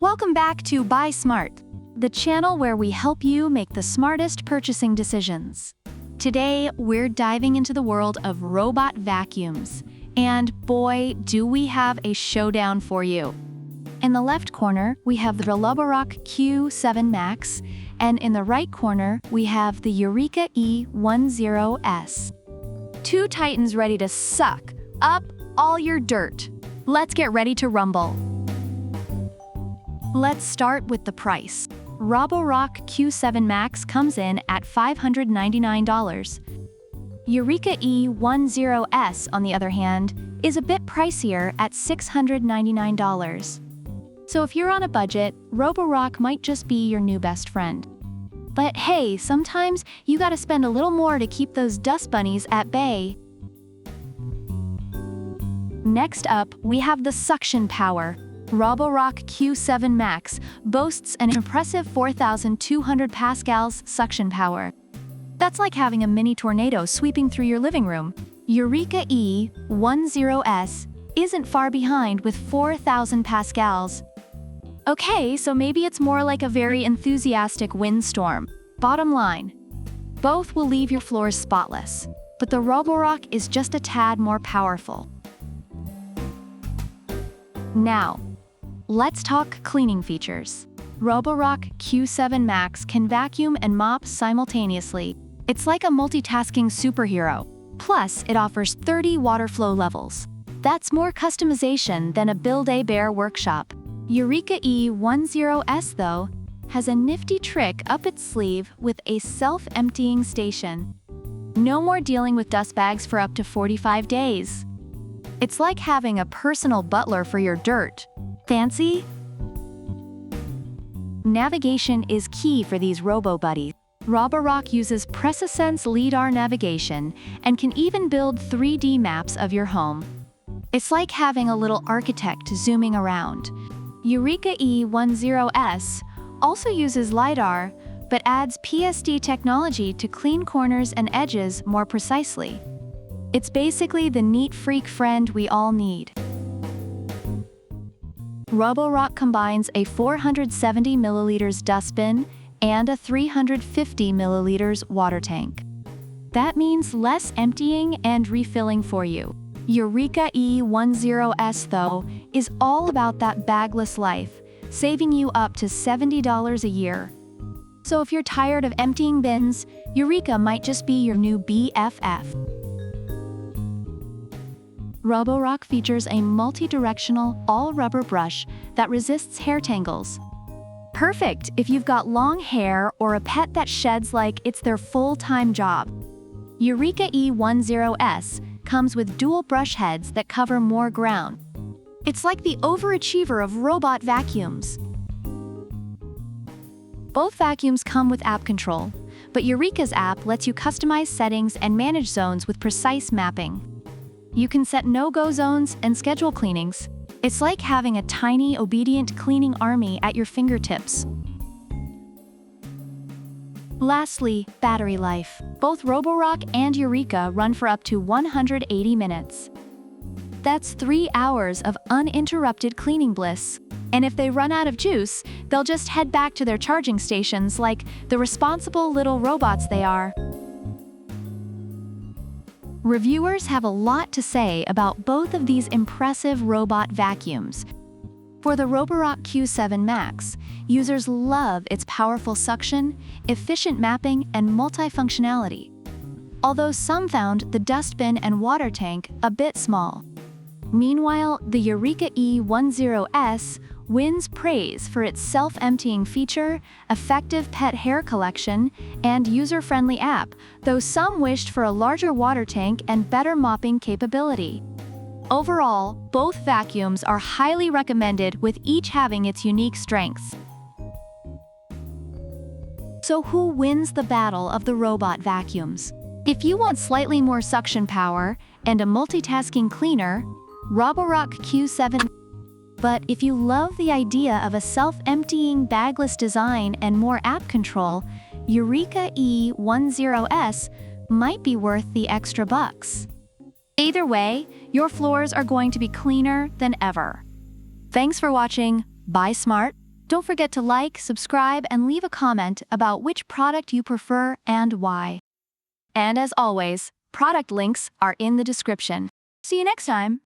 Welcome back to Buy Smart, the channel where we help you make the smartest purchasing decisions. Today, we're diving into the world of robot vacuums, and boy, do we have a showdown for you. In the left corner, we have the Roborock Q7 Max, and in the right corner, we have the Eureka E10s. Two titans ready to suck up all your dirt. Let's get ready to rumble. Let's start with the price. Roborock Q7 Max comes in at $599. Eureka E10s, on the other hand, is a bit pricier at $699. So if you're on a budget, Roborock might just be your new best friend. But hey, sometimes you gotta spend a little more to keep those dust bunnies at bay. Next up, we have the suction power. Roborock Q7 Max boasts an impressive 4,200 pascals suction power. That's like having a mini tornado sweeping through your living room. Eureka E10s isn't far behind with 4,000 pascals. Okay, so maybe it's more like a very enthusiastic windstorm. Bottom line, both will leave your floors spotless, but the Roborock is just a tad more powerful. Now, let's talk cleaning features. Roborock Q7 Max can vacuum and mop simultaneously. It's like a multitasking superhero. Plus, it offers 30 water flow levels. That's more customization than a Build-A-Bear workshop. Eureka E10s, though, has a nifty trick up its sleeve with a self-emptying station. No more dealing with dust bags for up to 45 days. It's like having a personal butler for your dirt. Fancy? Navigation is key for these robo-buddies. Roborock uses PreciSense LiDAR navigation and can even build 3D maps of your home. It's like having a little architect zooming around. Eureka E10s also uses LiDAR, but adds PSD technology to clean corners and edges more precisely. It's basically the neat freak friend we all need. Roborock combines a 470 milliliters dustbin and a 350 milliliters water tank. That means less emptying and refilling for you. Eureka E10s, though, is all about that bagless life, saving you up to $70 a year. So if you're tired of emptying bins, Eureka might just be your new BFF. Roborock features a multi-directional, all-rubber brush that resists hair tangles. Perfect if you've got long hair or a pet that sheds like it's their full-time job. Eureka E10s comes with dual brush heads that cover more ground. It's like the overachiever of robot vacuums. Both vacuums come with app control, but Eureka's app lets you customize settings and manage zones with precise mapping. You can set no-go zones and schedule cleanings. It's like having a tiny, obedient cleaning army at your fingertips. Lastly, battery life. Both Roborock and Eureka run for up to 180 minutes. That's 3 hours of uninterrupted cleaning bliss. And if they run out of juice, they'll just head back to their charging stations like the responsible little robots they are. Reviewers have a lot to say about both of these impressive robot vacuums. For the Roborock Q7 Max, users love its powerful suction, efficient mapping, and multifunctionality. Although some found the dustbin and water tank a bit small. Meanwhile, the Eureka E10s wins praise for its self-emptying feature, effective pet hair collection, and user-friendly app, though some wished for a larger water tank and better mopping capability. Overall, both vacuums are highly recommended, with each having its unique strengths. So who wins the battle of the robot vacuums? If you want slightly more suction power and a multitasking cleaner, Roborock Q7. But if you love the idea of a self-emptying bagless design and more app control, Eureka E10s might be worth the extra bucks. Either way, your floors are going to be cleaner than ever. Thanks for watching. Buy Smart. Don't forget to like, subscribe, and leave a comment about which product you prefer and why. And as always, product links are in the description. See you next time!